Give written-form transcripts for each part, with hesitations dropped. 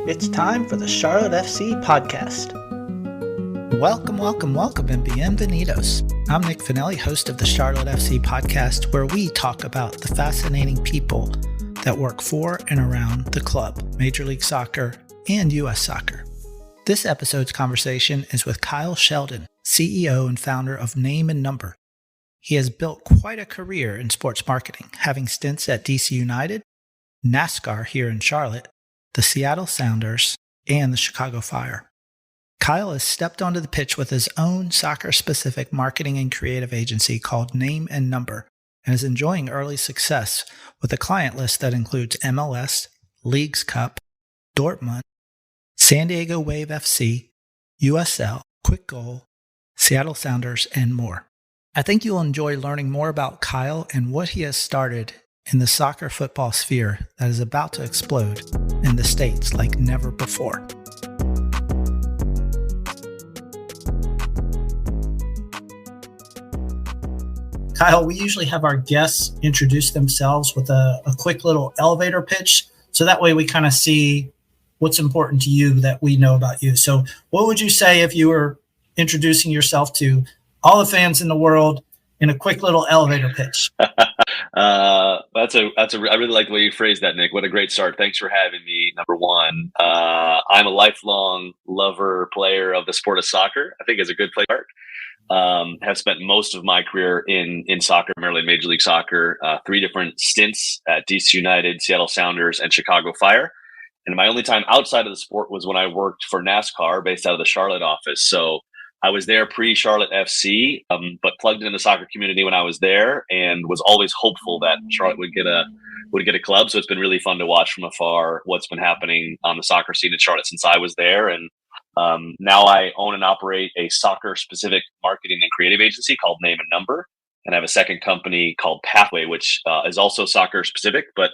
It's time for the Charlotte FC podcast. Welcome, and bienvenidos. I'm Nick Finelli, host of the Charlotte FC podcast, where we talk about the fascinating people that work for and around the club, Major League Soccer, and U.S. Soccer. This episode's conversation is with Kyle Sheldon, CEO and founder of Name and Number. He has built quite a career in sports marketing, having stints at DC United, NASCAR here in Charlotte, the Seattle Sounders, and the Chicago Fire. Kyle has stepped onto the pitch with his own soccer-specific marketing and creative agency called Name and Number, and is enjoying early success with a client list that includes MLS, Leagues Cup, Dortmunt, San Diego Wave FC, USL, Kwik Goal, Seattle Sounders, and more. I think you'll enjoy learning more about Kyle and what he has started in the soccer football sphere that is about to explode in the States like never before. Kyle, we usually have our guests introduce themselves with a quick little elevator pitch, so that way we kind of see what's important to you that we know about you. So what would you say if you were introducing yourself to all the fans in the world in a quick little elevator pitch? I really like the way you phrased that, Nick. What a great start. Thanks for having me. Number one, I'm a lifelong lover player of the sport of soccer. I think it's a good place to start. Have spent most of my career in soccer, primarily Major League Soccer, 3 different stints at DC United, Seattle Sounders, and Chicago Fire. And my only time outside of the sport was when I worked for NASCAR based out of the Charlotte office. So I was there pre-Charlotte FC, but plugged into the soccer community when I was there, and was always hopeful that Charlotte would get a club. So it's been really fun to watch from afar what's been happening on the soccer scene in Charlotte since I was there. And now I own and operate a soccer-specific marketing and creative agency called Name and Number, and I have a second company called Pathway, which is also soccer-specific, but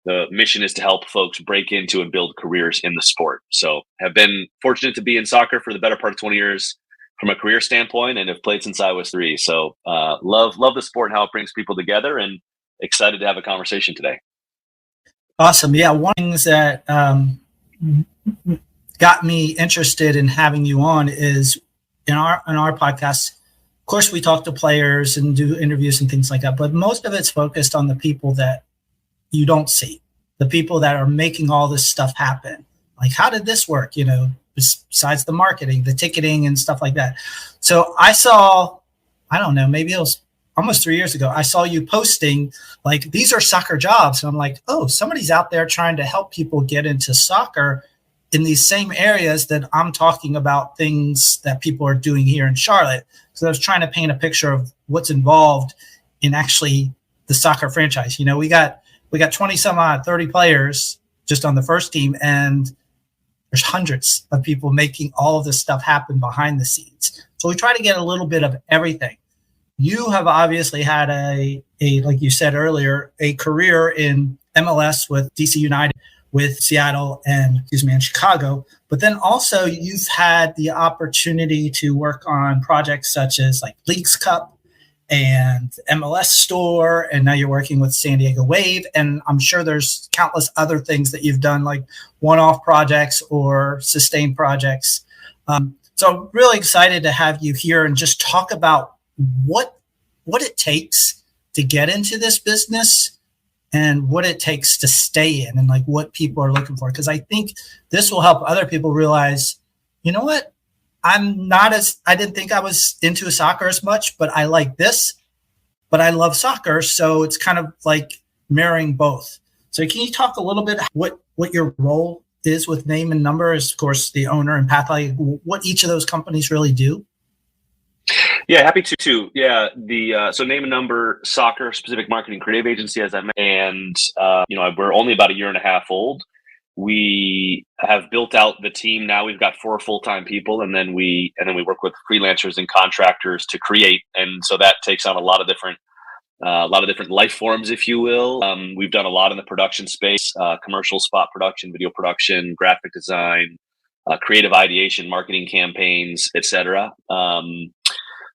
the mission is to help folks break into and build careers in the sport. So have been fortunate to be in soccer for the better part of 20 years. From a career standpoint, and have played since I was 3. So love the sport and how it brings people together, and excited to have a conversation today. Awesome. Yeah, one of the things that got me interested in having you on is in our podcast, of course, we talk to players and do interviews and things like that, but most of it's focused on the people that you don't see, the people that are making all this stuff happen. Like, how did this work? Besides the marketing, the ticketing and stuff like that. So I saw, I don't know, maybe it was almost 3 years ago, I saw you posting like, these are soccer jobs. And I'm like, oh, somebody's out there trying to help people get into soccer in these same areas that I'm talking about, things that people are doing here in Charlotte. So I was trying to paint a picture of what's involved in actually the soccer franchise. We got 20 some odd, 30 players just on the first team, and there's hundreds of people making all of this stuff happen behind the scenes. So we try to get a little bit of everything. You have obviously had a like you said earlier, a career in MLS with DC United, with Seattle and Chicago. But then also you've had the opportunity to work on projects such as like Leagues Cup and MLS Store, and now you're working with San Diego Wave, and I'm sure there's countless other things that you've done, like one-off projects or sustained projects. So I'm really excited to have you here and just talk about what it takes to get into this business and what it takes to stay in, and like what people are looking for. Because I think this will help other people realize, you know what? I didn't think I was into soccer as much, but I like this, but I love soccer. So it's kind of like marrying both. So can you talk a little bit what your role is with Name and Number, as of course the owner, and Pathway, what each of those companies really do? Yeah, happy to. Yeah, so Name and Number, soccer specific marketing creative agency, as I mentioned, and we're only about a year and a half old. We have built out the team. Now we've got 4 full-time people, and then we work with freelancers and contractors to create. And so that takes on a lot of different life forms, if you will. We've done a lot in the production space, commercial spot production, video production, graphic design, creative ideation, marketing campaigns, etc.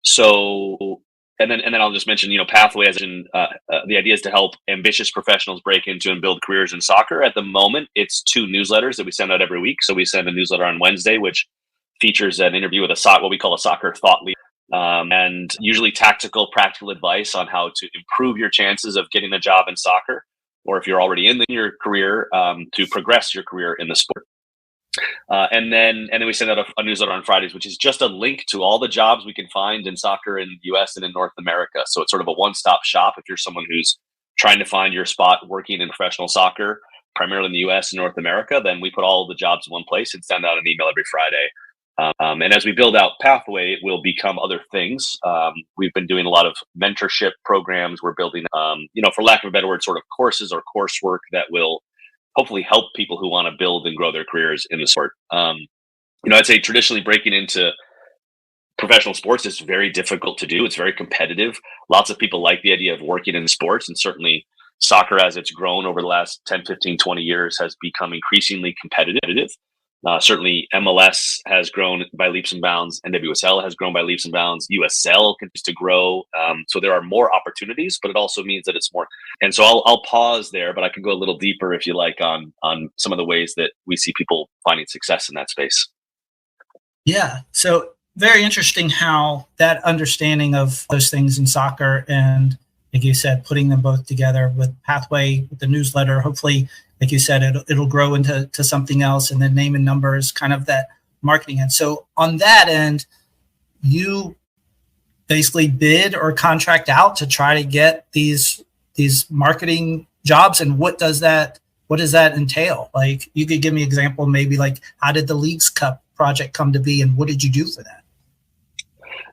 So then I'll just mention, Pathway as in the idea is to help ambitious professionals break into and build careers in soccer. At the moment, it's 2 newsletters that we send out every week. So we send a newsletter on Wednesday, which features an interview with what we call a soccer thought leader, and usually tactical, practical advice on how to improve your chances of getting a job in soccer, or if you're already in your career, to progress your career in the sport. And then we send out a newsletter on Fridays, which is just a link to all the jobs we can find in soccer in the US and in North America. So it's sort of a one-stop shop if you're someone who's trying to find your spot working in professional soccer, primarily in the US and North America. Then we put all the jobs in one place and send out an email every Friday. And as we build out Pathway, it will become other things. We've been doing a lot of mentorship programs. We're building, for lack of a better word, sort of courses or coursework that will hopefully help people who want to build and grow their careers in the sport. I'd say traditionally breaking into professional sports is very difficult to do. It's very competitive. Lots of people like the idea of working in sports, and certainly soccer, as it's grown over the last 10, 15, 20 years, has become increasingly competitive. Certainly MLS has grown by leaps and bounds. NWSL has grown by leaps and bounds. USL continues to grow. So there are more opportunities, but it also means that it's more. And so I'll pause there, but I can go a little deeper if you like on some of the ways that we see people finding success in that space. Yeah. So very interesting how that understanding of those things in soccer and, like you said, putting them both together with Pathway, with the newsletter, hopefully, like you said, it'll grow into something else, and then name and numbers, kind of that marketing end. So on that end, you basically bid or contract out to try to get these marketing jobs. And what does that entail? Like, you could give me an example, maybe like, how did the Leagues Cup project come to be, and what did you do for that?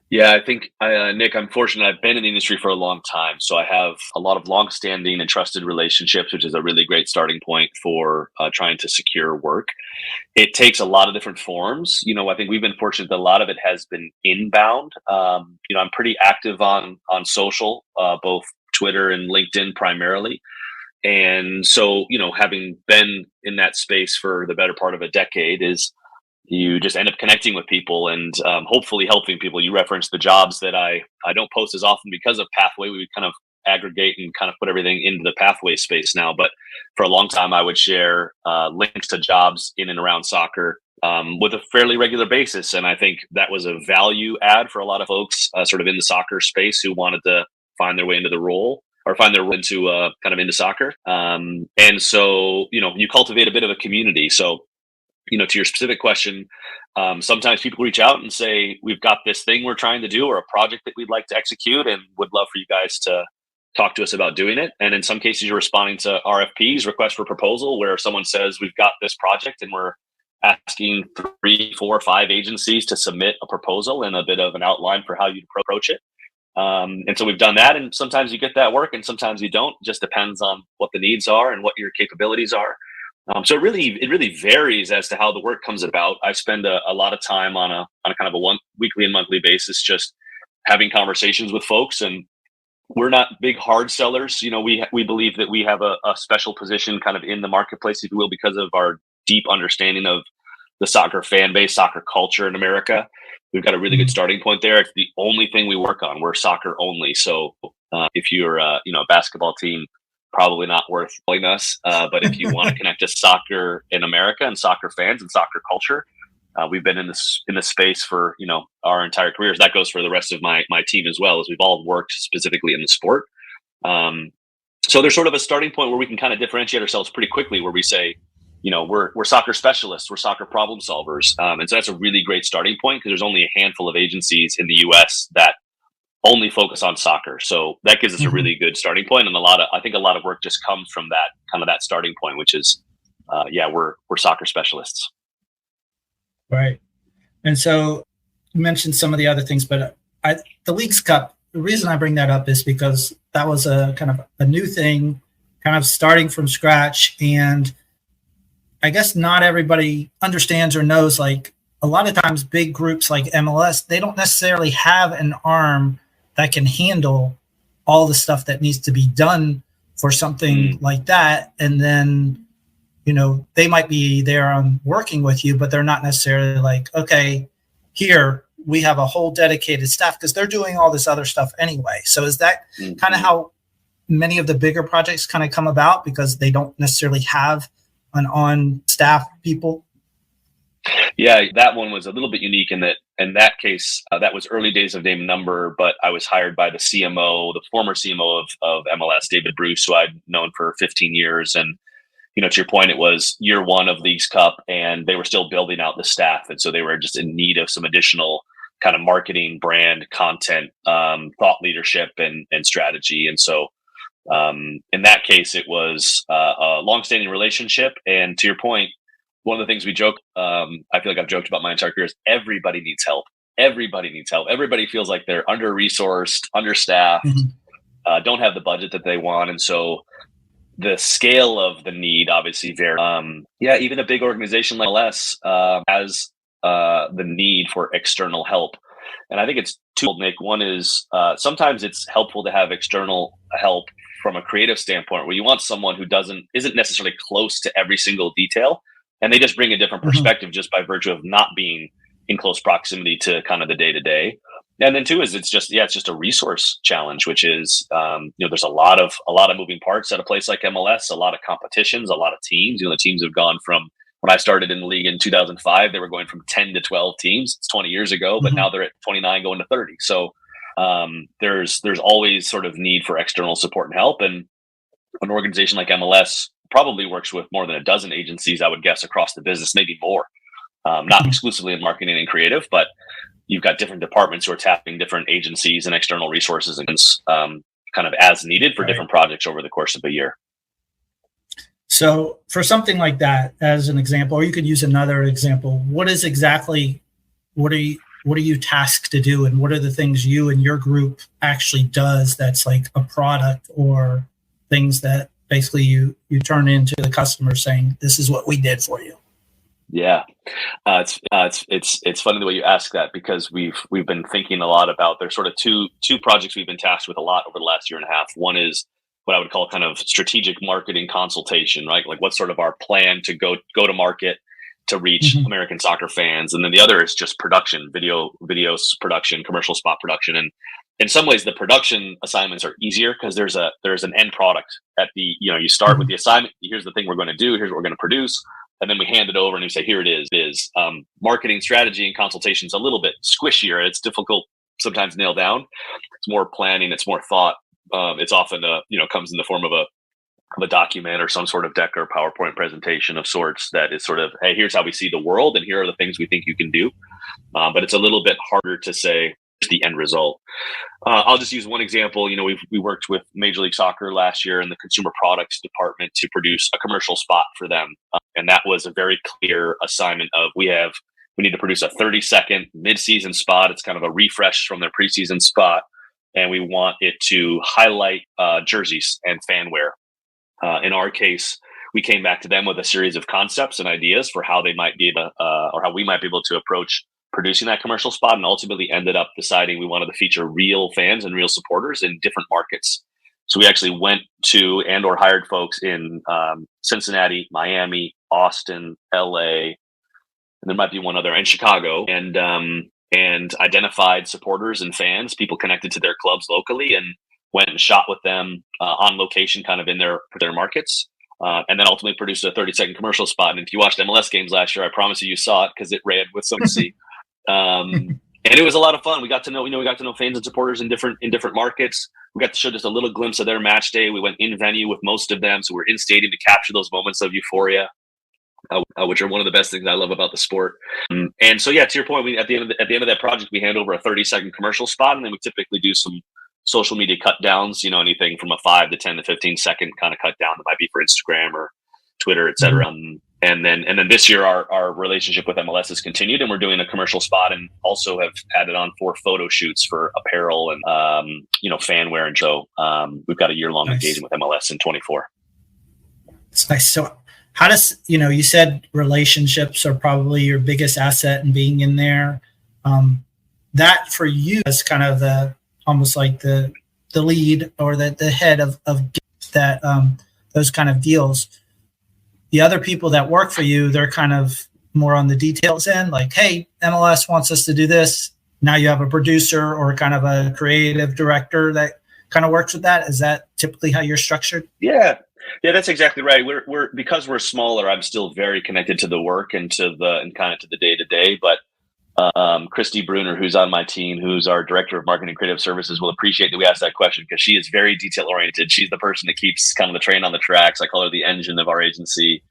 Yeah, I think, Nick, I'm fortunate. I've been in the industry for a long time. So I have a lot of longstanding and trusted relationships, which is a really great starting point for trying to secure work. It takes a lot of different forms. I think we've been fortunate that a lot of it has been inbound. I'm pretty active on social, both Twitter and LinkedIn primarily. And so, having been in that space for the better part of a decade, you just end up connecting with people and hopefully helping people. You referenced the jobs that I don't post as often because of Pathway. We kind of aggregate and kind of put everything into the Pathway space now. But for a long time, I would share links to jobs in and around soccer with a fairly regular basis. And I think that was a value add for a lot of folks sort of in the soccer space who wanted to find their way into the role, or find their way into kind of into soccer. And so, you cultivate a bit of a community. So, to your specific question, sometimes people reach out and say, we've got this thing we're trying to do, or a project that we'd like to execute, and would love for you guys to talk to us about doing it. And in some cases, you're responding to RFPs, request for proposal, where someone says, we've got this project and we're asking 3, 4, 5 agencies to submit a proposal and a bit of an outline for how you approach it. And so we've done that, and sometimes you get that work and sometimes you don't. It just depends on what the needs are and what your capabilities are. So it really varies as to how the work comes about. I spend a lot of time on a kind of a weekly and monthly basis, just having conversations with folks. And we're not big hard sellers. We believe that we have a special position kind of in the marketplace, if you will, because of our deep understanding of the soccer fan base, soccer culture in America. We've got a really good starting point there. It's the only thing we work on. We're soccer only. So if you're a basketball team, probably not worth following us. But if you want to connect to soccer in America and soccer fans and soccer culture, we've been in this space for our entire careers. That goes for the rest of my team as well, as we've all worked specifically in the sport. So there's sort of a starting point where we can kind of differentiate ourselves pretty quickly, where we say, we're soccer specialists, we're soccer problem solvers, and so that's a really great starting point, because there's only a handful of agencies in the U.S. that only focus on soccer. So that gives us a really good starting point. And I think a lot of work just comes from that starting point, which is, we're soccer specialists. Right. And so you mentioned some of the other things, but the Leagues Cup, the reason I bring that up is because that was a kind of a new thing, kind of starting from scratch. And I guess not everybody understands or knows, like, a lot of times big groups like MLS, they don't necessarily have an arm that can handle all the stuff that needs to be done for something like that. And then, they might be there on working with you, but they're not necessarily like, okay, here, we have a whole dedicated staff, because they're doing all this other stuff anyway. So is that kind of how many of the bigger projects kind of come about, because they don't necessarily have an on staff people? Yeah, that one was a little bit unique in that case, that was early days of Name Number, but I was hired by the CMO, the former CMO of MLS, David Bruce, who I'd known for 15 years. And, to your point, it was year one of Leagues Cup, and they were still building out the staff. And so they were just in need of some additional kind of marketing, brand, content, thought leadership, and strategy. And so in that case, it was a longstanding relationship. And to your point, one of the things we joke, I feel like I've joked about my entire career, is everybody needs help. Everybody needs help. Everybody feels like they're under-resourced, understaffed, don't have the budget that they want. And so the scale of the need obviously varies. Even a big organization like MLS has the need for external help. And I think it's twofold, Nick. One is sometimes it's helpful to have external help from a creative standpoint, where you want someone who isn't necessarily close to every single detail, and they just bring a different perspective just by virtue of not being in close proximity to kind of the day-to-day. And then two is it's just a resource challenge, which is there's a lot of moving parts at a place like MLS, a lot of competitions, a lot of teams. The teams have gone from, when I started in the league in 2005, they were going from 10 to 12 teams. It's 20 years ago, but now they're at 29 going to 30. So there's always sort of need for external support and help. And an organization like MLS probably works with more than a dozen agencies, I would guess, across the business, maybe more, not exclusively in marketing and creative, but you've got different departments who are tapping different agencies and external resources and kind of as needed for different projects over the course of a year. So for something like that, as an example, or you could use another example, what are you tasked to do, and what are the things you and your group actually does that's like a product, or things that basically you turn into the customer saying, this is what we did for you? Yeah, it's funny the way you ask that, because we've been thinking a lot about, there's sort of two projects we've been tasked with a lot over the last year and a half. One is what I would call kind of strategic marketing consultation, right? Like, what's sort of our plan to go to market to reach American soccer fans, and then the other is just production, video production, commercial spot production. And in some ways, the production assignments are easier because there's an end product at the, you start with the assignment. Here's the thing we're going to do. Here's what we're going to produce. And then we hand it over and we say, here it is. Marketing strategy and consultation is a little bit squishier. It's difficult sometimes to nail down. It's more planning. It's more thought. It's often, comes in the form of a document or some sort of deck or PowerPoint presentation of sorts that is sort of, hey, here's how we see the world, and here are the things we think you can do. But it's a little bit harder to say the end result. I'll just use one example. We worked with Major League Soccer last year in the consumer products department to produce a commercial spot for them. And that was a very clear assignment of, we need to produce a 30-second mid-season spot. It's kind of a refresh from their preseason spot. And we want it to highlight jerseys and fan wear. In our case, we came back to them with a series of concepts and ideas for how they might be able, or how we might be able to approach producing that commercial spot, and ultimately ended up deciding we wanted to feature real fans and real supporters in different markets. So we actually went to or hired folks in Cincinnati, Miami, Austin, LA, and there might be one other, in Chicago, and identified supporters and fans, people connected to their clubs locally, and went and shot with them on location, kind of in their markets. And then ultimately produced a 30-second commercial spot. And if you watched MLS games last year, I promise you saw it, because it ran with some C. And it was a lot of fun. We got to know fans and supporters in different markets. We got to show just a little glimpse of their match day. We went in venue with most of them, so we're in stadium to capture those moments of euphoria, which are one of the best things I love about the sport. And so, yeah, to your point, at the end of that project, we hand over a 30-second commercial spot, and then we typically do some social media cut downs. Anything from a 5 to 10 to 15-second kind of cut down that might be for Instagram or Twitter, et cetera. And then this year, our relationship with MLS has continued, and we're doing a commercial spot, and also have added on 4 photo shoots for apparel and fan wear. And so we've got a year-long engagement with MLS in 24. It's nice. So how does, you said relationships are probably your biggest asset and being in there. That for you is kind of almost like the lead or the head of that those kind of deals. The other people that work for you, they're kind of more on the details end, like, hey, MLS wants us to do this. now you have a producer or kind of a creative director that kind of works with that. Is that typically how you're structured? Yeah. Yeah, that's exactly right. We're because we're smaller, I'm still very connected to the work and kind of to the day to day. But Christy Bruner, who's on my team, who's our director of marketing and creative services, will appreciate that we asked that question because she is very detail oriented. She's the person that keeps kind of the train on the tracks. I call her the engine of our agency.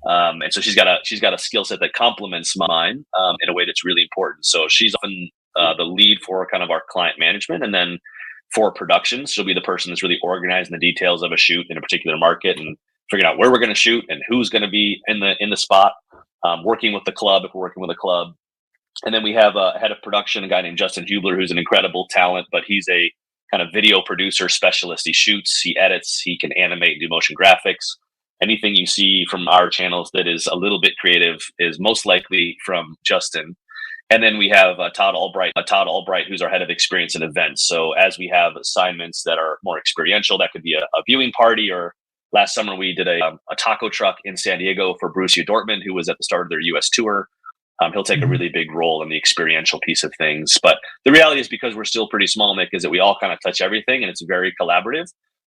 And so she's got a skill set that complements mine in a way that's really important. So she's often the lead for kind of our client management, and then for production, she'll be the person that's really organizing the details of a shoot in a particular market and figuring out where we're going to shoot and who's going to be in the spot. Working with the club if we're working with a club, and then we have a head of production, a guy named Justin Hubler, who's an incredible talent, but he's a kind of video producer specialist. He shoots, he edits, he can animate and do motion graphics. Anything you see from our channels that is a little bit creative is most likely from Justin. And then we have Todd Albright, who's our head of experience and events. So as we have assignments that are more experiential, that could be a viewing party, or last summer we did a taco truck in San Diego for Borussia Dortmund, who was at the start of their U.S. tour. He'll take a really big role in the experiential piece of things. But the reality is, because we're still pretty small, Nick, is that we all kind of touch everything, and it's very collaborative.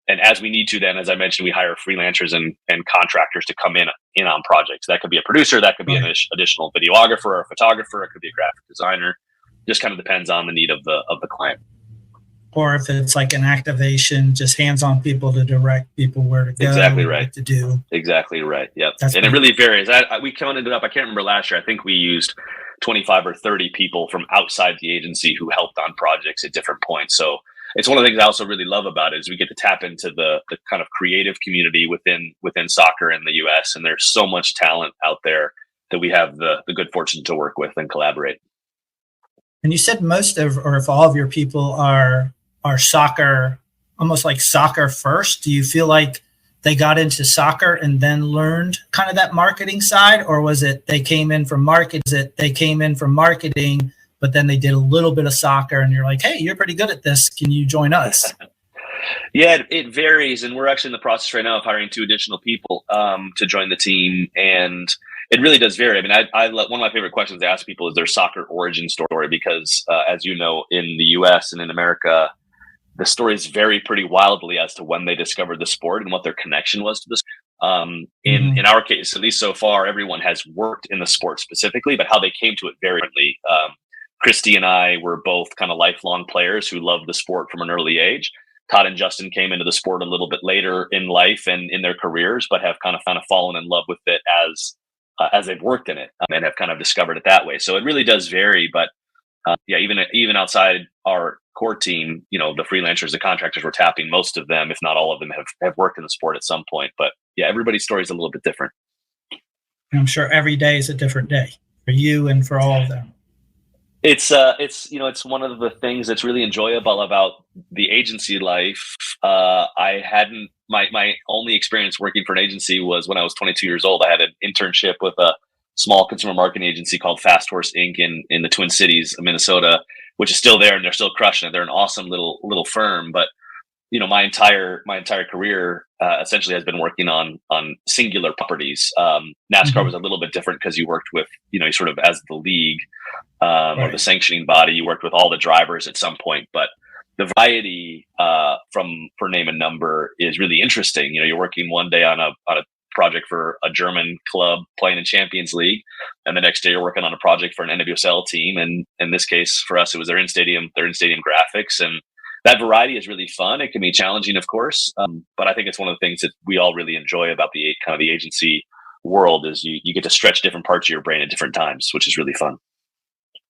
And as we need to, then, as I mentioned, we hire freelancers and contractors to come in on projects. That could be a producer, that could be an additional videographer or a photographer, it could be a graphic designer. Just kind of depends on the need of the client. Or if it's like an activation, just hands-on people to direct people where to go. Exactly right. What to do. Exactly right. Yep. And it really varies. We counted it up. I can't remember last year. I think we used 25 or 30 people from outside the agency who helped on projects at different points. So it's one of the things I also really love about it is we get to tap into the kind of creative community within soccer in the U.S. And there's so much talent out there that we have the good fortune to work with and collaborate. And you said most of, or if all of your people are soccer, almost like soccer first. Do you feel like they got into soccer and then learned kind of that marketing side, or was it they came in from marketing, but then they did a little bit of soccer and you're like, hey, you're pretty good at this. Can you join us? Yeah, it varies. And we're actually in the process right now of hiring 2 additional people to join the team. And it really does vary. I mean, one of my favorite questions to ask people is their soccer origin story, because as you know, in the US and in America, the stories vary pretty wildly as to when they discovered the sport and what their connection was to this. In our case, at least so far, everyone has worked in the sport specifically, but how they came to it very differently. Christy and I were both kind of lifelong players who loved the sport from an early age. Todd and Justin came into the sport a little bit later in life and in their careers, but have kind of fallen in love with it as they've worked in it and have kind of discovered it that way. So it really does vary. But even outside our core team, you know, the freelancers, the contractors we're tapping, most of them, if not all of them, have worked in the sport at some point. But yeah, everybody's story is a little bit different. I'm sure every day is a different day for you and for all of them. It's one of the things that's really enjoyable about the agency life. My only experience working for an agency was when I was 22 years old. I had an internship with a small consumer marketing agency called Fast Horse Inc. in the Twin Cities of Minnesota, which is still there and they're still crushing it. They're an awesome little firm, but you know, my entire career essentially has been working on singular properties. NASCAR was a little bit different because you worked with, you know, sort of as the league or the sanctioning body, you worked with all the drivers at some point. But the variety for name and number is really interesting. You know, you're working one day on a project for a German club playing in Champions League, and the next day you're working on a project for an NWSL team. And in this case, for us, it was their in-stadium graphics. And that variety is really fun. It can be challenging, of course, but I think it's one of the things that we all really enjoy about the kind of the agency world is you get to stretch different parts of your brain at different times, which is really fun.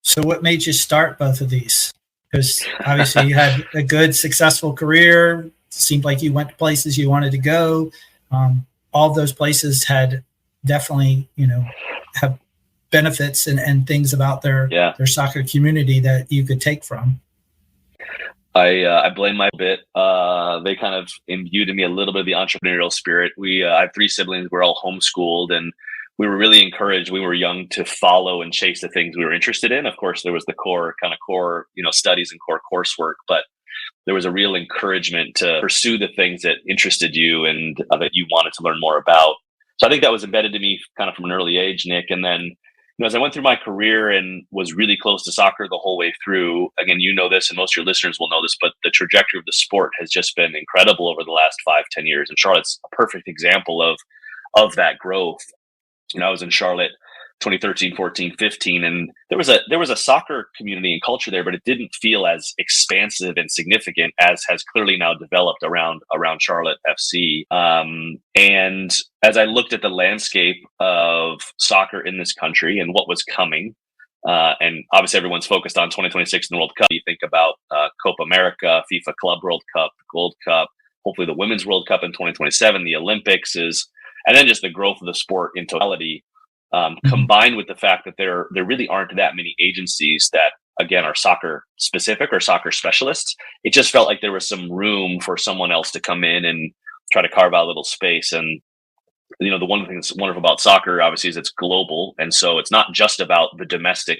So what made you start both of these? Because obviously you had a good, successful career. Seemed like you went to places you wanted to go. All of those places had definitely, you know, have benefits and things about their soccer community that you could take from. I blame my bit. They kind of imbued in me a little bit of the entrepreneurial spirit. I have 3 siblings. We're all homeschooled, and we were really encouraged. We were young to follow and chase the things we were interested in. Of course, there was the core, you know, studies and core coursework, but there was a real encouragement to pursue the things that interested you and that you wanted to learn more about. So I think that was embedded in me kind of from an early age, Nick. And then as I went through my career and was really close to soccer the whole way through, again, you know this, and most of your listeners will know this, but the trajectory of the sport has just been incredible over the last 5-10 years. And Charlotte's a perfect example of that growth. I was in Charlotte 2013, 14, 15, and there was a soccer community and culture there, but it didn't feel as expansive and significant as has clearly now developed around Charlotte FC. And as I looked at the landscape of soccer in this country and what was coming, and obviously everyone's focused on 2026 in the World Cup. You think about Copa America, FIFA Club World Cup, Gold Cup, hopefully the Women's World Cup in 2027, the Olympics and then just the growth of the sport in totality. Combined with the fact that there really aren't that many agencies that, again, are soccer specific or soccer specialists, it just felt like there was some room for someone else to come in and try to carve out a little space. And, the one thing that's wonderful about soccer, obviously, is it's global. And so it's not just about the domestic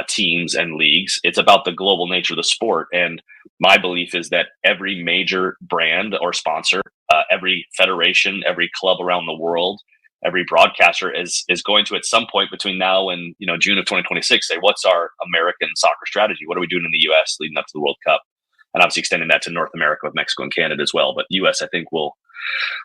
teams and leagues. It's about the global nature of the sport. And my belief is that every major brand or sponsor, every federation, every club around the world, every broadcaster is going to, at some point between now and June of 2026, say, what's our American soccer strategy? What are we doing in the U.S. leading up to the World Cup? And obviously extending that to North America with Mexico and Canada as well. But U.S. I think will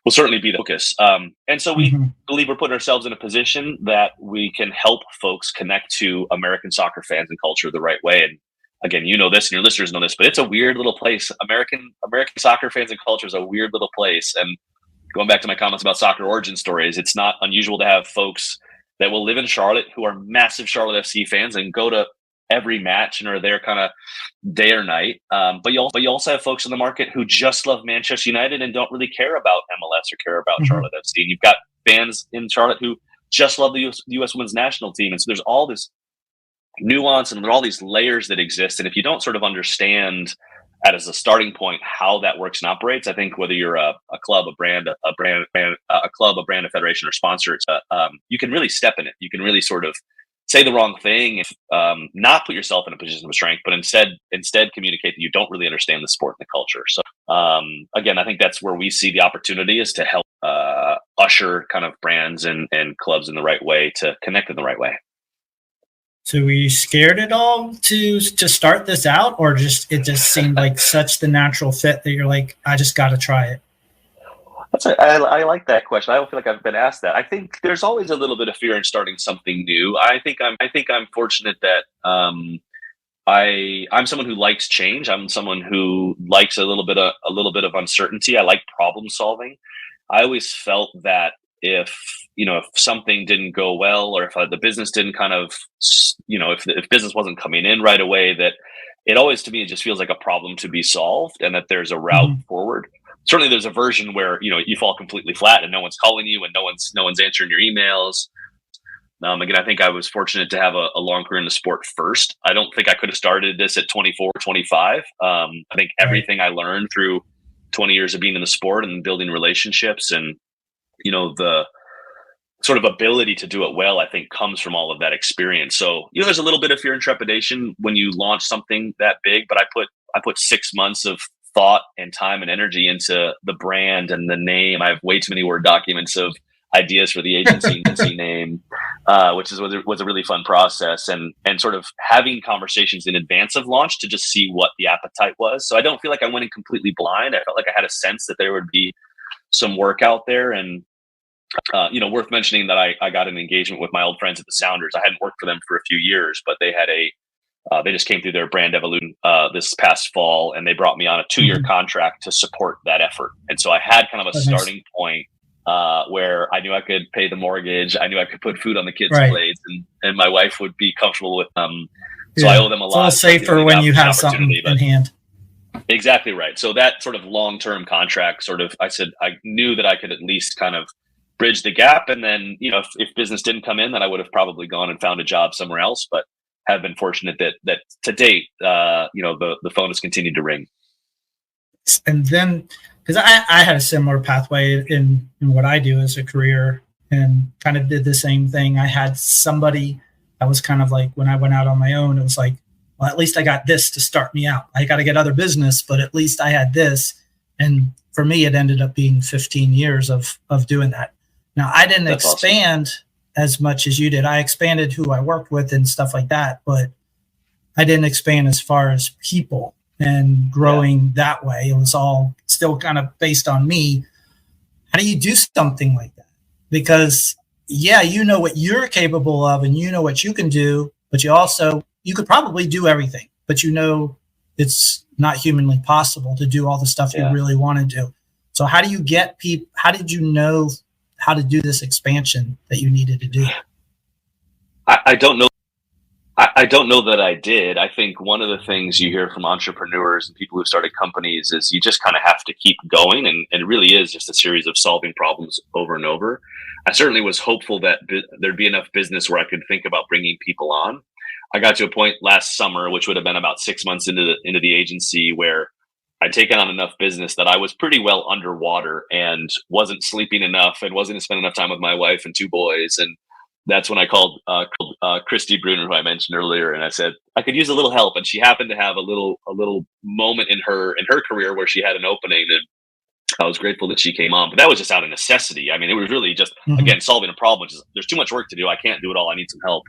certainly be the focus. And so we believe we're putting ourselves in a position that we can help folks connect to American soccer fans and culture the right way. And again, you know this and your listeners know this, but it's a weird little place. American soccer fans and culture is a weird little place. And going back to my comments about soccer origin stories, it's not unusual to have folks that will live in Charlotte who are massive Charlotte FC fans and go to every match and are there kind of day or night. But you also have folks in the market who just love Manchester United and don't really care about MLS or care about Charlotte FC. And you've got fans in Charlotte who just love the US Women's National Team. And so there's all this nuance and there are all these layers that exist. And if you don't sort of understand as a starting point how that works and operates, I think whether you're a club, a brand, a federation, or sponsor, you can really step in it. You can really sort of say the wrong thing, not put yourself in a position of strength, but instead communicate that you don't really understand the sport and the culture. So again, I think that's where we see the opportunity is to help usher kind of brands and clubs in the right way to connect in the right way. So were you scared at all to start this out, or it just seemed like such the natural fit that you're like, I just got to try it? I like that question. I don't feel like I've been asked that. I think there's always a little bit of fear in starting something new. I think I'm fortunate that I'm someone who likes change. I'm someone who likes a little bit of uncertainty. I like problem solving. I always felt that if something didn't go well, or if the business didn't kind of, if business wasn't coming in right away, that it always, to me, it just feels like a problem to be solved and that there's a route forward. Certainly there's a version where, you fall completely flat and no one's calling you and no one's answering your emails. Again, I think I was fortunate to have a long career in the sport first. I don't think I could have started this at 24, 25. I think everything I learned through 20 years of being in the sport and building relationships and, the sort of ability to do it well, I think comes from all of that experience. So, there's a little bit of fear and trepidation when you launch something that big, but I put 6 months of thought and time and energy into the brand and the name. I have way too many Word documents of ideas for the agency name, which was a really fun process, and sort of having conversations in advance of launch to just see what the appetite was. So I don't feel like I went in completely blind. I felt like I had a sense that there would be some work out there, and worth mentioning that I got an engagement with my old friends at the Sounders. I hadn't worked for them for a few years, but they had they just came through their brand evolution this past fall, and they brought me on a 2-year contract to support that effort. And so I had kind of a starting point where I knew I could pay the mortgage. I knew I could put food on the kids' plates, and my wife would be comfortable with them. So I owe them a lot. It's a little safer when you have something in hand. Exactly right. So that sort of long-term contract I knew that I could at least kind of bridge the gap. And then, if business didn't come in, then I would have probably gone and found a job somewhere else, but have been fortunate that to date, the phone has continued to ring. And then, because I had a similar pathway in what I do as a career and kind of did the same thing. I had somebody that was kind of like, when I went out on my own, it was like, well, at least I got this to start me out. I got to get other business, but at least I had this. And for me, it ended up being 15 years of doing that. Now, I didn't expand as much as you did. I expanded who I worked with and stuff like that, but I didn't expand as far as people and growing that way. It was all still kind of based on me. How do you do something like that? Because you know what you're capable of and you know what you can do, but you could probably do everything, but you know it's not humanly possible to do all the stuff you really want to do. So how do you get people? How did you know how to do this expansion that you needed to do? I don't know. I don't know that I did. I think one of the things you hear from entrepreneurs and people who started companies is you just kind of have to keep going. And it really is just a series of solving problems over and over. I certainly was hopeful that there'd be enough business where I could think about bringing people on. I got to a point last summer, which would have been about 6 months into the agency, where I'd taken on enough business that I was pretty well underwater and wasn't sleeping enough and wasn't spending enough time with my wife and 2 boys. And that's when I called Christy Bruner, who I mentioned earlier, and I said I could use a little help. And she happened to have a little moment in her career where she had an opening, and I was grateful that she came on. But that was just out of necessity. I mean, it was really just again solving a problem. Which is, there's too much work to do. I can't do it all. I need some help.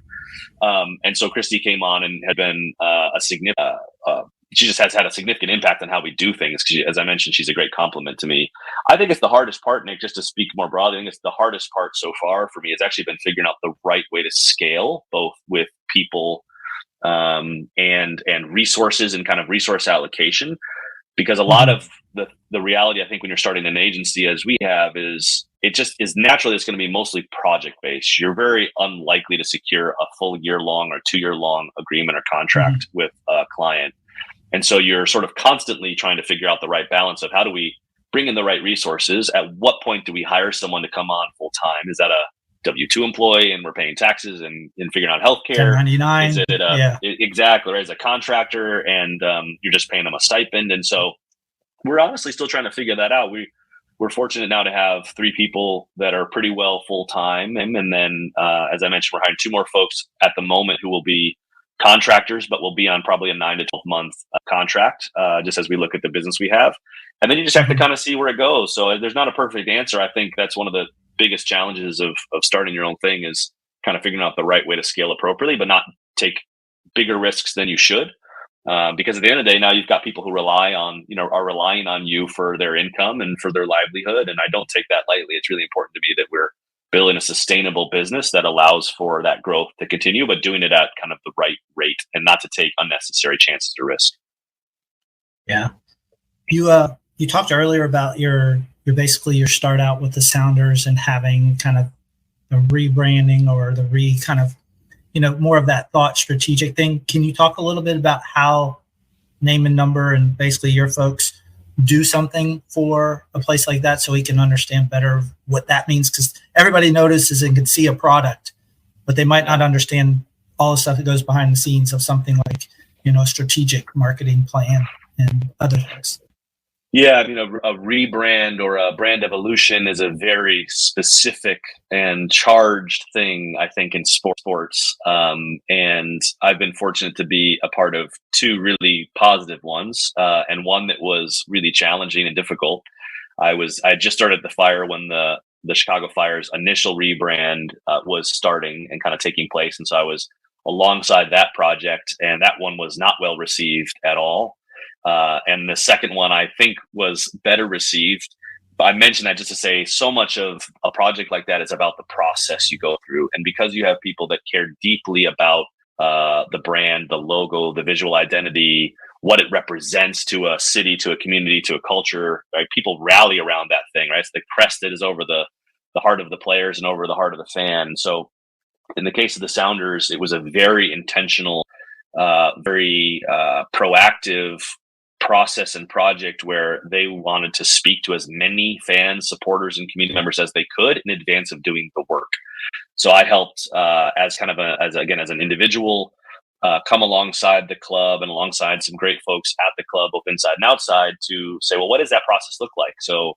And so Christy came on and had been a significant. She just has had a significant impact on how we do things. Because, as I mentioned, she's a great compliment to me. I think it's the hardest part, Nick, just to speak more broadly. I think it's the hardest part so far for me. It's actually been figuring out the right way to scale, both with people and resources and kind of resource allocation. Because a lot of the reality, I think, when you're starting an agency, as we have, is it just is naturally it's going to be mostly project based. You're very unlikely to secure a full year-long or 2-year-long agreement or contract with a client. And so you're sort of constantly trying to figure out the right balance of how do we bring in the right resources? At what point do we hire someone to come on full time? Is that a W-2 employee and we're paying taxes and figuring out healthcare? 1099. Is it exactly, right? As a contractor and you're just paying them a stipend. And so we're honestly still trying to figure that out. We're fortunate now to have 3 people that are pretty well full time. And then, as I mentioned, we're hiring 2 more folks at the moment who will be contractors, but will be on probably a 9 to 12 month contract, just as we look at the business we have. And then you just have to kind of see where it goes. So there's not a perfect answer. I think that's one of the biggest challenges of starting your own thing is kind of figuring out the right way to scale appropriately, but not take bigger risks than you should. Because at the end of the day, now you've got people who are relying on you for their income and for their livelihood. And I don't take that lightly. It's really important to me that we're building a sustainable business that allows for that growth to continue, but doing it at kind of the right rate and not to take unnecessary chances or risk. Yeah. You talked earlier about your start out with the Sounders and having kind of the rebranding or the kind of, more of that thought strategic thing. Can you talk a little bit about how Name and Number and basically your folks do something for a place like that so we can understand better what that means? Because everybody notices and can see a product, but they might not understand all the stuff that goes behind the scenes of something like, a strategic marketing plan and other things. Yeah, I mean, a rebrand or a brand evolution is a very specific and charged thing, I think, in sports. And I've been fortunate to be a part of 2 really positive ones, and one that was really challenging and difficult. I just started the Fire when the Chicago Fire's initial rebrand was starting and kind of taking place, and so I was alongside that project, and that one was not well received at all. And the second one, I think, was better received. But I mentioned that just to say so much of a project like that is about the process you go through. And because you have people that care deeply about the brand, the logo, the visual identity, what it represents to a city, to a community, to a culture, right? People rally around that thing, right? It's the crest that is over the heart of the players and over the heart of the fan. So in the case of the Sounders, it was a very intentional, very proactive process and project where they wanted to speak to as many fans, supporters, and community members as they could in advance of doing the work. So I helped as an individual, come alongside the club and alongside some great folks at the club, both inside and outside, to say, well, what does that process look like? So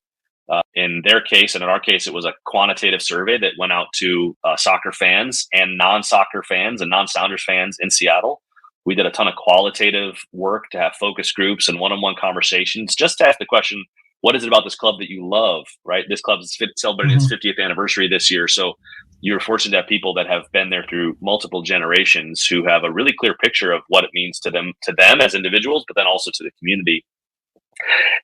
in their case, and in our case, it was a quantitative survey that went out to soccer fans and non-soccer fans and non-Sounders fans in Seattle. We did a ton of qualitative work to have focus groups and one-on-one conversations just to ask the question, what is it about this club that you love, right? This club is celebrating its 50th anniversary this year. So you're fortunate to have people that have been there through multiple generations who have a really clear picture of what it means to them as individuals, but then also to the community.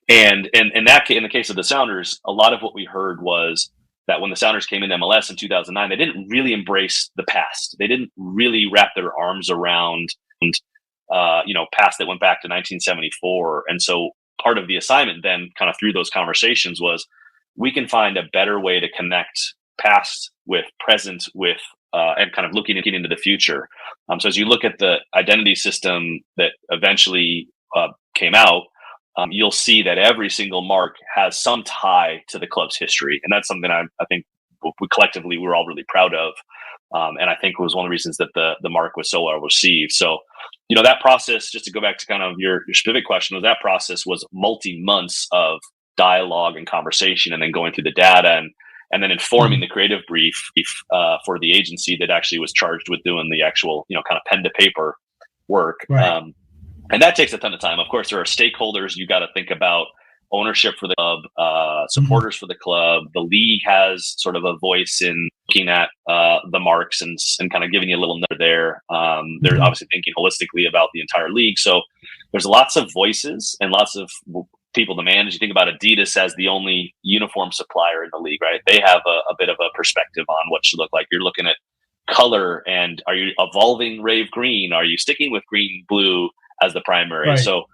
And in the case of the Sounders, a lot of what we heard was that when the Sounders came into MLS in 2009, they didn't really embrace the past. They didn't really wrap their arms around, past that went back to 1974. And so part of the assignment then kind of through those conversations was we can find a better way to connect past with present with and kind of looking into the future. So as you look at the identity system that eventually came out, you'll see that every single mark has some tie to the club's history. And that's something I think we're all really proud of. And I think it was one of the reasons that the mark was so well received. So, that process, just to go back to kind of your specific question, that process was multi-months of dialogue and conversation, and then going through the data and then informing the creative brief for the agency that actually was charged with doing the actual, kind of pen to paper work. Right. And that takes a ton of time. Of course, there are stakeholders you got to think about: ownership for the club, supporters for the club. The league has sort of a voice in looking at the marks and kind of giving you a little note there. They're obviously thinking holistically about the entire league. So there's lots of voices and lots of people to manage. You think about Adidas as the only uniform supplier in the league, right? They have a bit of a perspective on what should look like. You're looking at color, and are you evolving Rave Green? Are you sticking with green, blue as the primary? Right. So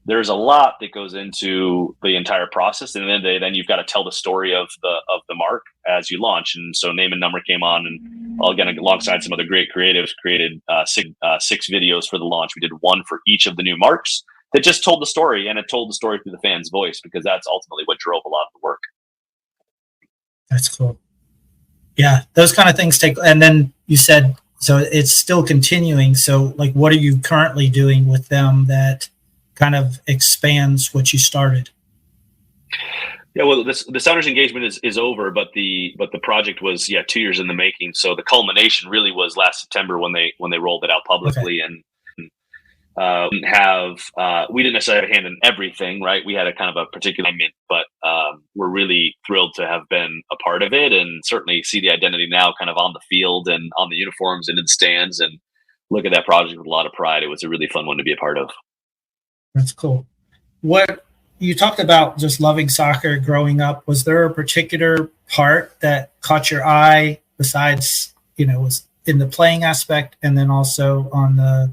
there's a lot that goes into the entire process, and then you've got to tell the story of the mark as you launch. And so Name and Number came on, and again, alongside some other great creatives, created six videos for the launch. We did one for each of the new marks that just told the story, and it told the story through the fan's voice, because that's ultimately what drove a lot of the work. That's cool. Yeah, those kind of things take. And then you said, so it's still continuing. So, like, what are you currently doing with them that kind of expands what you started? Yeah, well, the Sounders engagement is over, but the project was 2 years in the making. So the culmination really was last September when they rolled it out publicly. Okay. And we didn't necessarily have a hand in everything, right? We had a kind of a particular alignment, but we're really thrilled to have been a part of it, and certainly see the identity now kind of on the field and on the uniforms and in the stands, and look at that project with a lot of pride. It was a really fun one to be a part of. That's cool. What you talked about, just loving soccer growing up, was there a particular part that caught your eye besides, was in the playing aspect and then also on the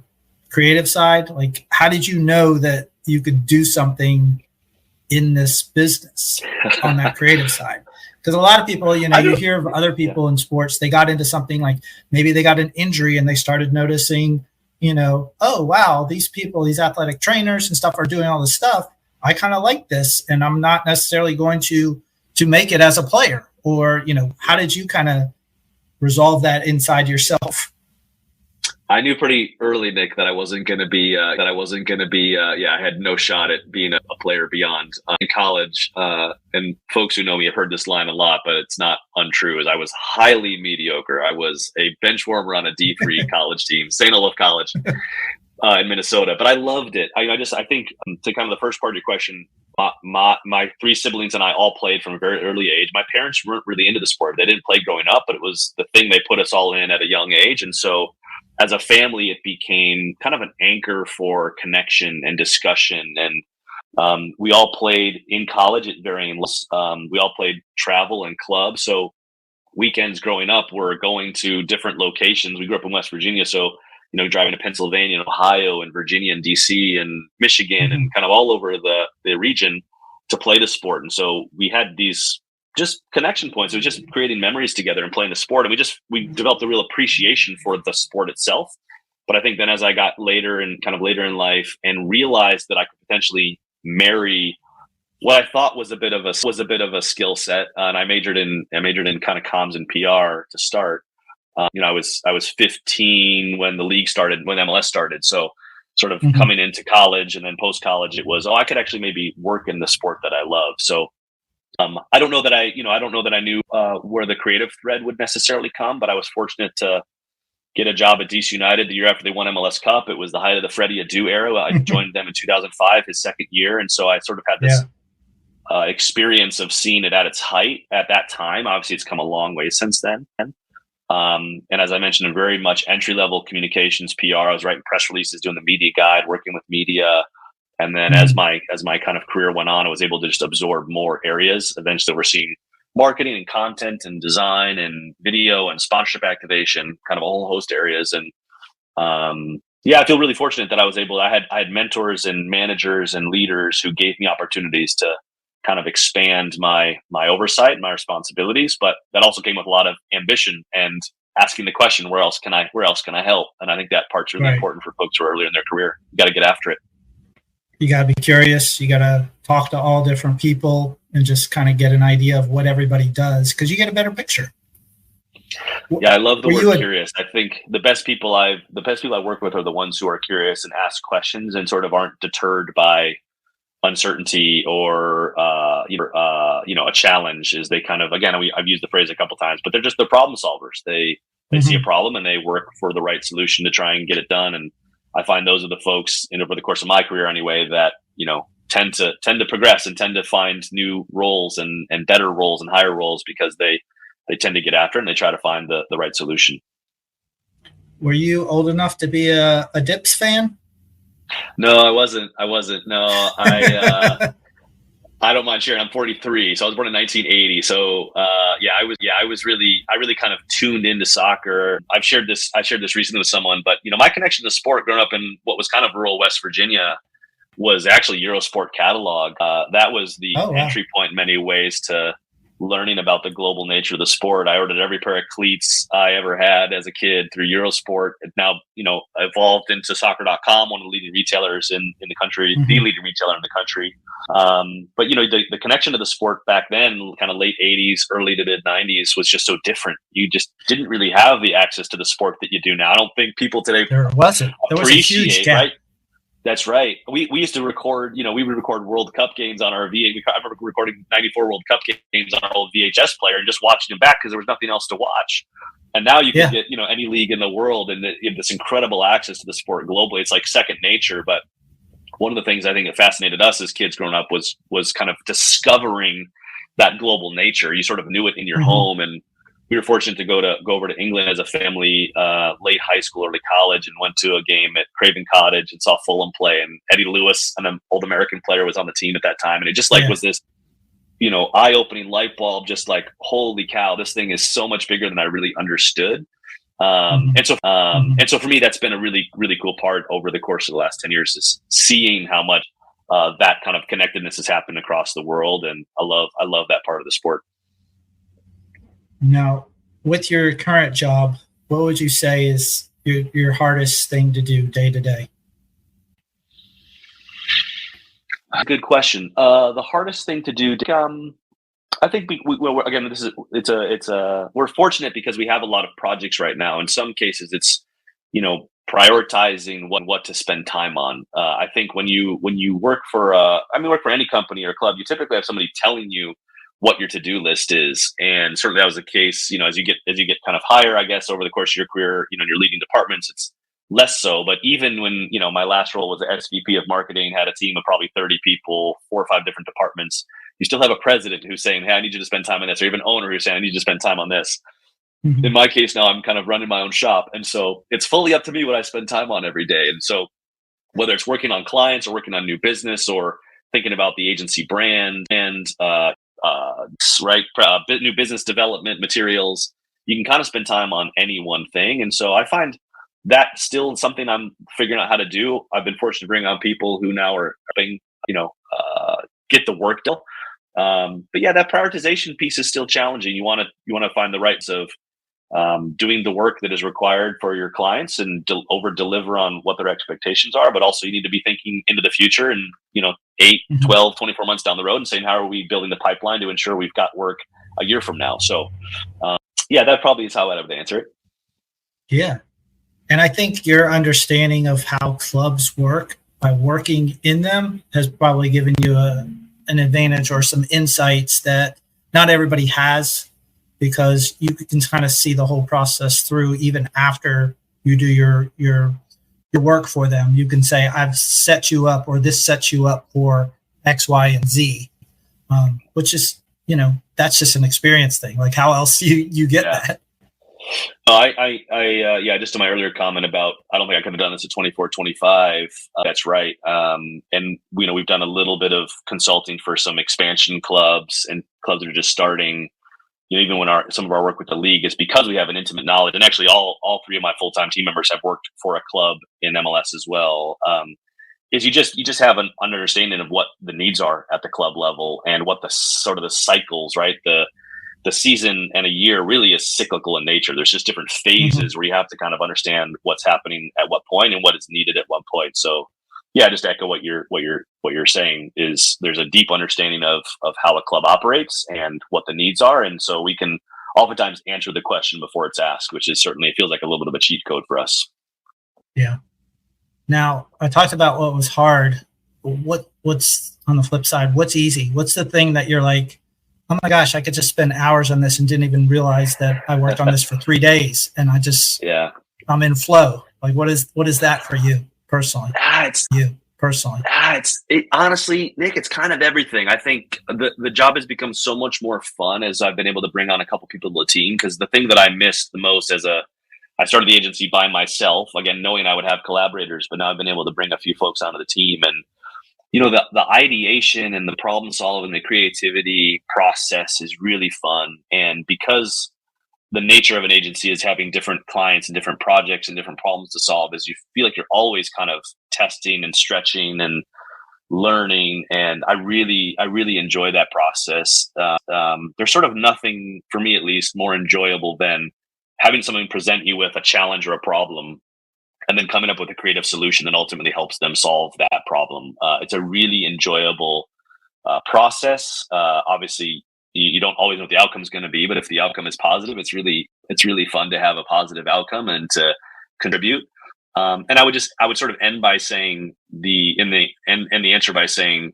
creative side? Like, how did you know that you could do something in this business on that creative side? Because a lot of people, you hear of other people in sports, they got into something like maybe they got an injury and they started noticing, oh, wow, these people, these athletic trainers and stuff are doing all this stuff. I kind of like this, and I'm not necessarily going to make it as a player. Or, how did you kind of resolve that inside yourself? I knew pretty early, Nick, that I wasn't going to be, I had no shot at being a player beyond in college. And folks who know me have heard this line a lot, but it's not untrue, as I was highly mediocre. I was a bench warmer on a D3 college team, St. Olaf College in Minnesota, but I loved it. I think to kind of the first part of your question, my three siblings and I all played from a very early age. My parents weren't really into the sport. They didn't play growing up, but it was the thing they put us all in at a young age. And so as a family, it became kind of an anchor for connection and discussion. And we all played in college at varying levels. We all played travel and club. So weekends growing up were going to different locations. We grew up in West Virginia. So, driving to Pennsylvania and Ohio and Virginia and DC and Michigan and kind of all over the region to play the sport. And so we had these just connection points. It was just creating memories together and playing the sport. And we developed a real appreciation for the sport itself. But I think then as I got later in life and realized that I could potentially marry what I thought was a bit of a skill set, and I majored in kind of comms and PR to start. I was 15 when the league started, when MLS started. So sort of coming into college and then post college, it was, I could actually maybe work in the sport that I love. So I don't know that I knew where the creative thread would necessarily come, but I was fortunate to get a job at DC United the year after they won MLS Cup. It was the height of the Freddie Adu era. I joined them in 2005, his second year. And so I sort of had this experience of seeing it at its height at that time. Obviously, it's come a long way since then. And as I mentioned, very much entry-level communications, PR. I was writing press releases, doing the media guide, working with media. And then as my kind of career went on, I was able to just absorb more areas. Eventually, we're seeing marketing and content and design and video and sponsorship activation, kind of a whole host of areas. And I feel really fortunate that I had mentors and managers and leaders who gave me opportunities to kind of expand my oversight and my responsibilities. But that also came with a lot of ambition and asking the question, where else can I help? And I think that part's really important for folks who are earlier in their career. You got to get after it. You got to be curious. You got to talk to all different people and just kind of get an idea of what everybody does, because you get a better picture. Yeah, I love the word curious. I think the best people I work with are the ones who are curious and ask questions and sort of aren't deterred by uncertainty or a challenge. Is they kind of, again, I've used the phrase a couple times, but they're problem solvers. They see a problem and they work for the right solution to try and get it done. And I find those are the folks over the course of my career anyway that tend to progress and tend to find new roles and better roles and higher roles, because they tend to get after it and they try to find the right solution. Were you old enough to be a Dips fan? No, I wasn't. No, I don't mind sharing. I'm 43, so I was born in 1980. So I really kind of tuned into soccer. I shared this recently with someone, but my connection to sport growing up in what was kind of rural West Virginia was actually Eurosport catalog. That was the entry point in many ways to learning about the global nature of the sport. I ordered every pair of cleats I ever had as a kid through Eurosport. It now, evolved into soccer.com, one of the leading retailers in the country, the leading retailer in the country. But the connection to the sport back then, kind of late 80s, early to mid 90s, was just so different. You just didn't really have the access to the sport that you do now. I don't think people today there was a huge gap. Right? That's right. We used to record, we would record World Cup games on our VHS. I remember recording 94 World Cup games on our old VHS player and just watching them back because there was nothing else to watch. And now you can get, any league in the world and you have this incredible access to the sport globally. It's like second nature. But one of the things I think that fascinated us as kids growing up was kind of discovering that global nature. You sort of knew it in your home, and we were fortunate to go over to England as a family, late high school, early college, and went to a game at Craven Cottage and saw Fulham play. And Eddie Lewis, an old American player, was on the team at that time. And it just was this, eye-opening light bulb, just like, holy cow, this thing is so much bigger than I really understood. And so for me, that's been a really, really cool part over the course of the last 10 years, is seeing how much that kind of connectedness has happened across the world. And I love that part of the sport. Now, with your current job, what would you say is your hardest thing to do day to day? Good question. The hardest thing to do, I think we're fortunate because we have a lot of projects right now. In some cases, it's prioritizing what to spend time on. I think when you work for any company or club, you typically have somebody telling you what your to-do list is. And certainly that was the case, as you get kind of higher, I guess, over the course of your career, in your leading departments, it's less so. But even when, my last role was the SVP of marketing, had a team of probably 30 people, 4 or 5 different departments, you still have a president who's saying, hey, I need you to spend time on this, or even an owner who's saying, I need you to spend time on this. In my case now, I'm kind of running my own shop. And so it's fully up to me what I spend time on every day. And so whether it's working on clients or working on new business or thinking about the agency brand and, new business development materials, you can kind of spend time on any one thing. And so I find that still something I'm figuring out how to do. I've been fortunate to bring on people who now are helping, get the work done. But yeah, that prioritization piece is still challenging. You want to find the rights of doing the work that is required for your clients and over deliver on what their expectations are. But also you need to be thinking into the future and, 8, 12, 24 months down the road and saying, how are we building the pipeline to ensure we've got work a year from now? So that probably is how I would answer it. Yeah. And I think your understanding of how clubs work by working in them has probably given you an advantage or some insights that not everybody has, because you can kind of see the whole process through even after you do your work for them. You can say, I've set you up, or this sets you up for X, Y, and Z. which is, that's just an experience thing. Like, how else you get that? Just to my earlier comment about, I don't think I could have done this at 24, 25. That's right. And we've done a little bit of consulting for some expansion clubs and clubs that are just starting. Even when some of our work with the league is because we have an intimate knowledge, and actually all three of my full-time team members have worked for a club in MLS as well. Is you just have an understanding of what the needs are at the club level and what the sort of the cycles, right? The season and a year really is cyclical in nature. There's just different phases where you have to kind of understand what's happening at what point and what is needed at what point. So yeah, just to echo what you're saying is there's a deep understanding of how a club operates and what the needs are. And so we can oftentimes answer the question before it's asked, which is certainly, it feels like a little bit of a cheat code for us. Yeah. Now, I talked about what was hard. What's on the flip side? What's easy? What's the thing that you're like, oh my gosh, I could just spend hours on this and didn't even realize that I worked on this for 3 days and I'm in flow. Like, what is that for you personally? Honestly, Nick, it's kind of everything. I think the job has become so much more fun as I've been able to bring on a couple people to the team, because the thing that I missed the most I started the agency by myself, again, knowing I would have collaborators, but now I've been able to bring a few folks onto the team. And the ideation and the problem solving, the creativity process is really fun. And because the nature of an agency is having different clients and different projects and different problems to solve, is you feel like you're always kind of testing and stretching and learning. And I really enjoy that process. There's sort of nothing, for me at least, more enjoyable than having someone present you with a challenge or a problem and then coming up with a creative solution that ultimately helps them solve that problem. It's a really enjoyable process. Obviously, you don't always know what the outcome is going to be, but if the outcome is positive, it's really fun to have a positive outcome and to contribute. And I would sort of end by saying the answer by saying,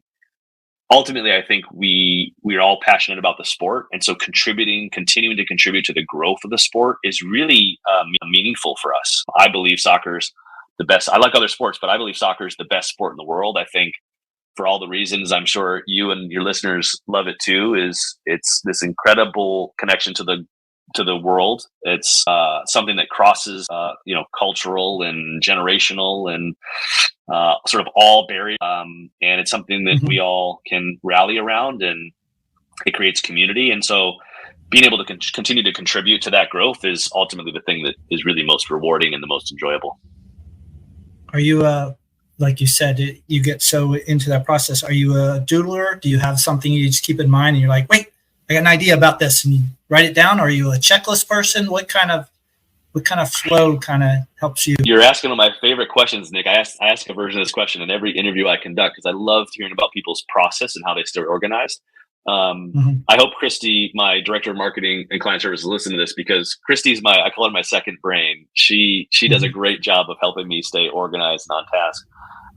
ultimately, I think we're all passionate about the sport, and so continuing to contribute to the growth of the sport is really meaningful for us. I believe soccer's the best. I like other sports, but I believe soccer is the best sport in the world. I think, for all the reasons I'm sure you and your listeners love it too, it's this incredible connection to the world. It's something that crosses cultural and generational and sort of all barriers, and it's something that we all can rally around, and it creates community. And so being able to continue to contribute to that growth is ultimately the thing that is really most rewarding and the most enjoyable. Are you like you said, you get so into that process, are you a doodler? Do you have something you just keep in mind and you're like, wait, I got an idea about this, and you write it down? Or are you a checklist person? What kind of flow kind of helps you? You're asking one of my favorite questions, Nick. I ask a version of this question in every interview I conduct, because I love hearing about people's process and how they stay organized. I hope Christy, my director of marketing and client services, listen to this, because Christy's I call her my second brain. She does a great job of helping me stay organized and on task.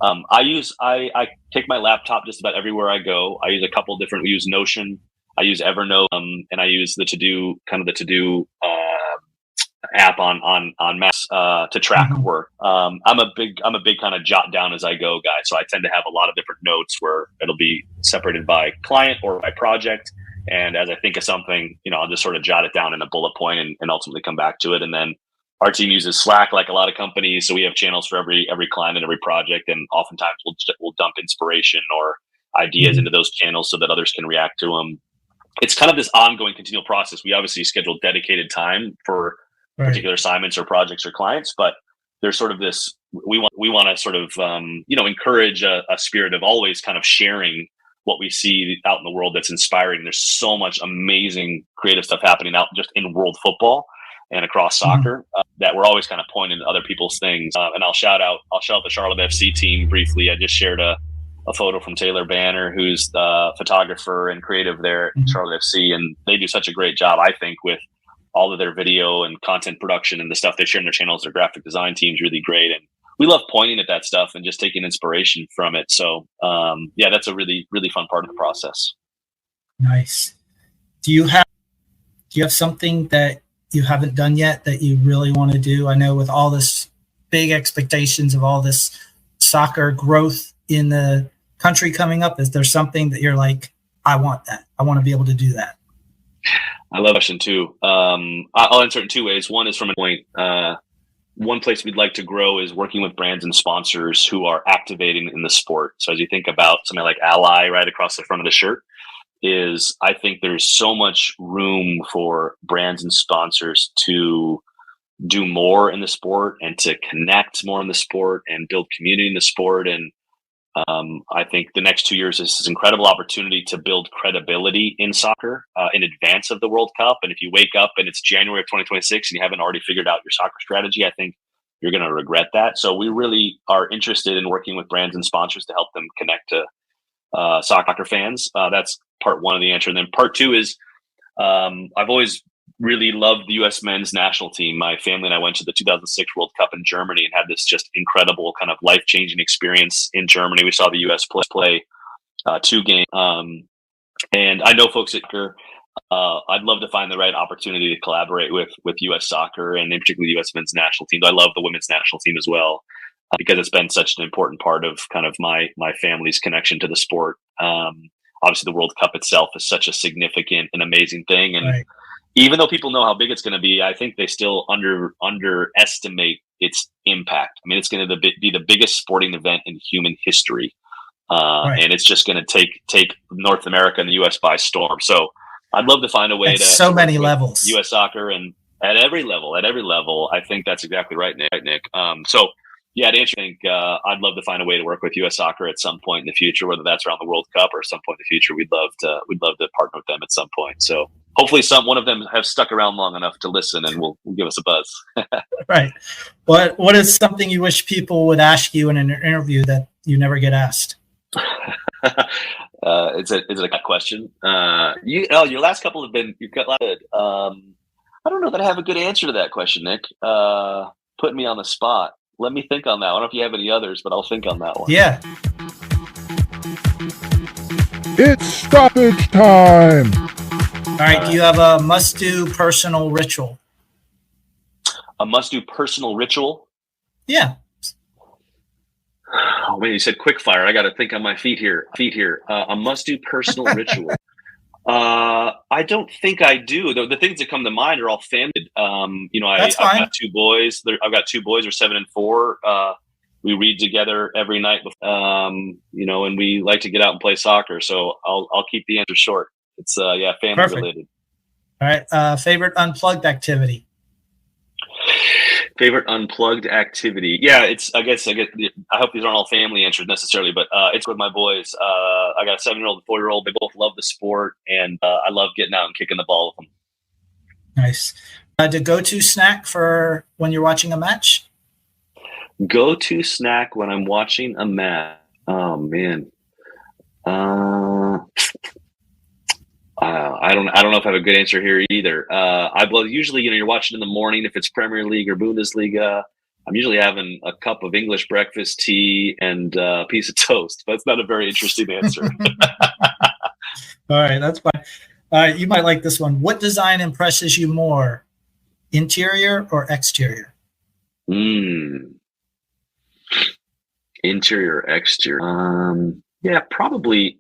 I take my laptop just about everywhere I go. I use a couple different. We use Notion. I use Evernote, and I use the To-Do app on Macs to track work. I'm a big kind of jot down as I go guy, so I tend to have a lot of different notes where it'll be separated by client or by project. And as I think of something, I'll just sort of jot it down in a bullet point and ultimately come back to it. And then our team uses Slack, like a lot of companies, so we have channels for every client and every project, and oftentimes we'll dump inspiration or ideas into those channels so that others can react to them. It's kind of this ongoing, continual process. We obviously schedule dedicated time for particular assignments or projects or clients, but there's sort of this, we want to sort of, encourage a spirit of always kind of sharing what we see out in the world that's inspiring. There's so much amazing creative stuff happening out just in world football and across soccer that we're always kind of pointing to other people's things. And I'll shout out the Charlotte FC team briefly. I just shared a photo from Taylor Banner, who's the photographer and creative there at Charlotte FC. And they do such a great job, I think, with all of their video and content production and the stuff they share in their channels. Their graphic design team's really great. And we love pointing at that stuff and just taking inspiration from it. So that's a really, really fun part of the process. Nice. Do you have something that you haven't done yet that you really want to do? I know with all this big expectations of all this soccer growth in the country coming up, is there something that you're like, I want that. I want to be able to do that. I love question too. I'll answer it in two ways. One is from a point. One place we'd like to grow is working with brands and sponsors who are activating in the sport. So as you think about something like Ally right across the front of the shirt, I think there's so much room for brands and sponsors to do more in the sport and to connect more in the sport and build community in the sport. And I think the next 2 years is this incredible opportunity to build credibility in soccer in advance of the World Cup. And if you wake up and it's January of 2026 and you haven't already figured out your soccer strategy, I think you're going to regret that. So we really are interested in working with brands and sponsors to help them connect to soccer fans. That's part one of the answer. And then part two is I've always really loved the U.S. men's national team. My family and I went to the 2006 World Cup in Germany and had this just incredible kind of life-changing experience in Germany. We saw the U.S. play 2 games. And I know folks at soccer, I'd love to find the right opportunity to collaborate with U.S. soccer and in particular the U.S. men's national team. I love the women's national team as well because it's been such an important part of kind of my family's connection to the sport. Obviously, the World Cup itself is such a significant and amazing thing. And Right. Even though people know how big it's going to be, I think they still underestimate its impact. I mean, it's going to be the biggest sporting event in human history. Right. And it's just going to take North America and the U.S. by storm. So I'd love to find a way At to so work many with levels. U.S. soccer and at every level, I think that's exactly right, Nick. So yeah, to answer, I think I'd love to find a way to work with U.S. soccer at some point in the future, whether that's around the World Cup or some point in the future. We'd love to partner with them at some point. So hopefully one of them have stuck around long enough to listen and will give us a buzz. Right. What is something you wish people would ask you in an interview that you never get asked? Is it a question? Your last couple have been, you've got good. I don't know that I have a good answer to that question, Nick. Putting me on the spot. Let me think on that. I don't know if you have any others, but I'll think on that one. Yeah. It's stoppage time. All right. Do you have a must-do personal ritual? A must-do personal ritual? Yeah. Oh man, you said quick fire. I got to think on my feet here. A must-do personal ritual. I don't think I do. The things that come to mind are all family. I've got 2 boys. I've got 2 boys. They're 7 and 4. We read together every night. And we like to get out and play soccer. So I'll keep the answer short. It's family Perfect. related. All right. Favorite unplugged activity? Favorite unplugged activity? Yeah, I hope these aren't all family answers necessarily, but it's with my boys. I got a 7-year-old and 4-year-old. They both love the sport, and I love getting out and kicking the ball with them. Nice. The go-to snack for when you're watching a match? Go-to snack when I'm watching a match? Oh man. I don't know if I have a good answer here either. Usually, you're watching in the morning if it's Premier League or Bundesliga. I'm usually having a cup of English breakfast tea and a piece of toast. That's not a very interesting answer. All right, that's fine. All right, you might like this one. What design impresses you more, interior or exterior? Interior, exterior. Yeah, probably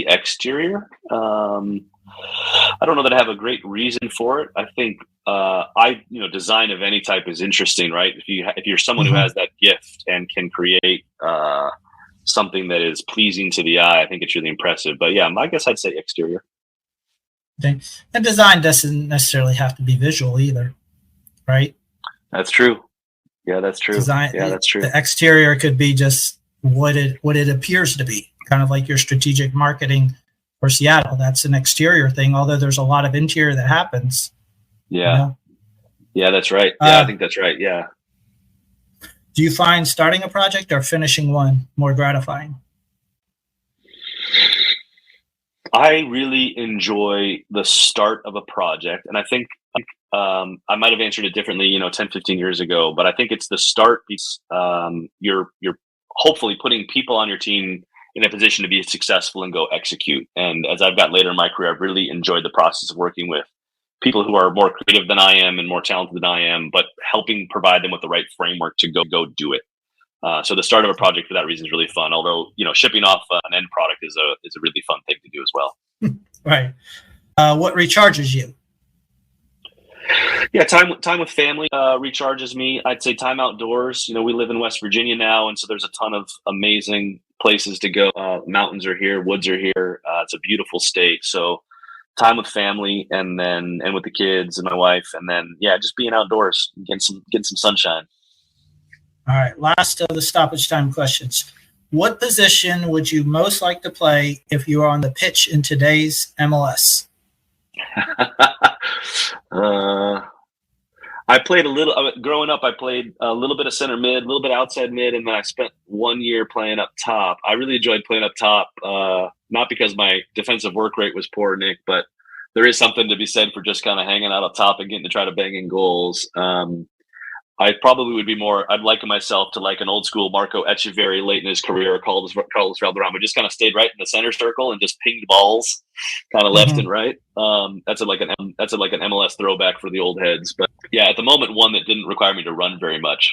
exterior. I don't know that I have a great reason for it. I think design of any type is interesting, right? If you're someone who has that gift and can create something that is pleasing to the eye, I think it's really impressive. But yeah, I guess I'd say exterior. Okay. And design doesn't necessarily have to be visual either, right? That's true. Yeah, that's true. That's true. The exterior could be just what it appears to be, kind of like your strategic marketing for Seattle. That's an exterior thing, although there's a lot of interior that happens. Yeah. Yeah, that's right. Yeah, I think that's right. Yeah. Do you find starting a project or finishing one more gratifying? I really enjoy the start of a project. And I think I might have answered it differently, 10, 15 years ago, but I think it's the start piece. You're hopefully putting people on your team in a position to be successful and go execute. And as I've got later in my career, I've really enjoyed the process of working with people who are more creative than I am and more talented than I am, but helping provide them with the right framework to go do it. So the start of a project for that reason is really fun. Although, shipping off an end product is a really fun thing to do as well. Right. What recharges you? Yeah, time with family recharges me. I'd say time outdoors. We live in West Virginia now, and so there's a ton of amazing places to go. Mountains are here, woods are here. It's a beautiful state. So time with family, and with the kids and my wife, and then just being outdoors, getting some sunshine. All right. Last of the stoppage time questions. What position would you most like to play if you were on the pitch in today's MLS? I played a little growing up. I played a little bit of center mid, a little bit outside mid, and then I spent 1 year playing up top. I really enjoyed playing up top, not because my defensive work rate was poor, Nick, but there is something to be said for just kind of hanging out up top and getting to try to bang in goals. I probably would be more. I'd liken myself to like an old school Marco Echeverri late in his career, or Carlos Valderrama. Just kind of stayed right in the center circle and just pinged balls, kind of left and right. That's like an MLS throwback for the old heads. But yeah, at the moment, one that didn't require me to run very much.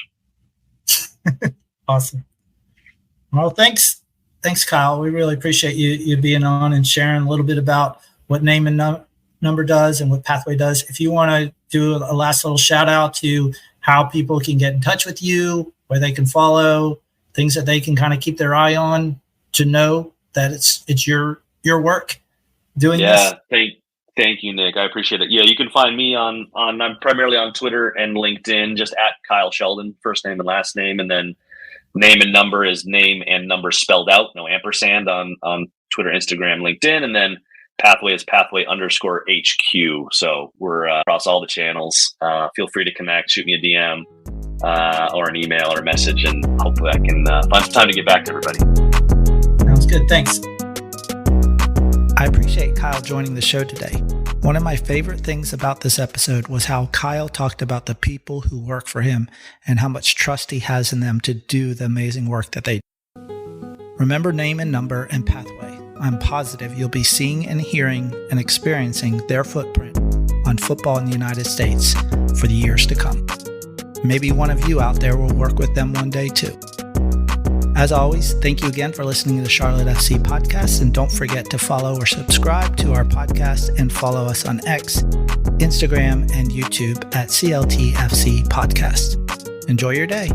Awesome. Well, thanks, Kyle. We really appreciate you being on and sharing a little bit about what Name and Number does and what Pathway does. If you want to do a last little shout out to how people can get in touch with you, where they can follow, things that they can kind of keep their eye on to know that it's your work doing this. Thank you, Nick. I appreciate it. Yeah, you can find me I'm primarily on Twitter and LinkedIn, just at Kyle Sheldon, first name and last name, and then Name and Number is name and number spelled out, no ampersand on Twitter, Instagram, LinkedIn, and then Pathway is Pathway_HQ. So we're across all the channels. Feel free to connect, shoot me a DM or an email or a message, and hopefully I can find some time to get back to everybody. Sounds good. Thanks. I appreciate Kyle joining the show today. One of my favorite things about this episode was how Kyle talked about the people who work for him and how much trust he has in them to do the amazing work that they do. Remember Name and Number and Pathway. I'm positive you'll be seeing and hearing and experiencing their footprint on football in the United States for the years to come. Maybe one of you out there will work with them one day too. As always, thank you again for listening to the Charlotte FC podcast, and don't forget to follow or subscribe to our podcast and follow us on X, Instagram, and YouTube at CLTFC Podcast. Enjoy your day.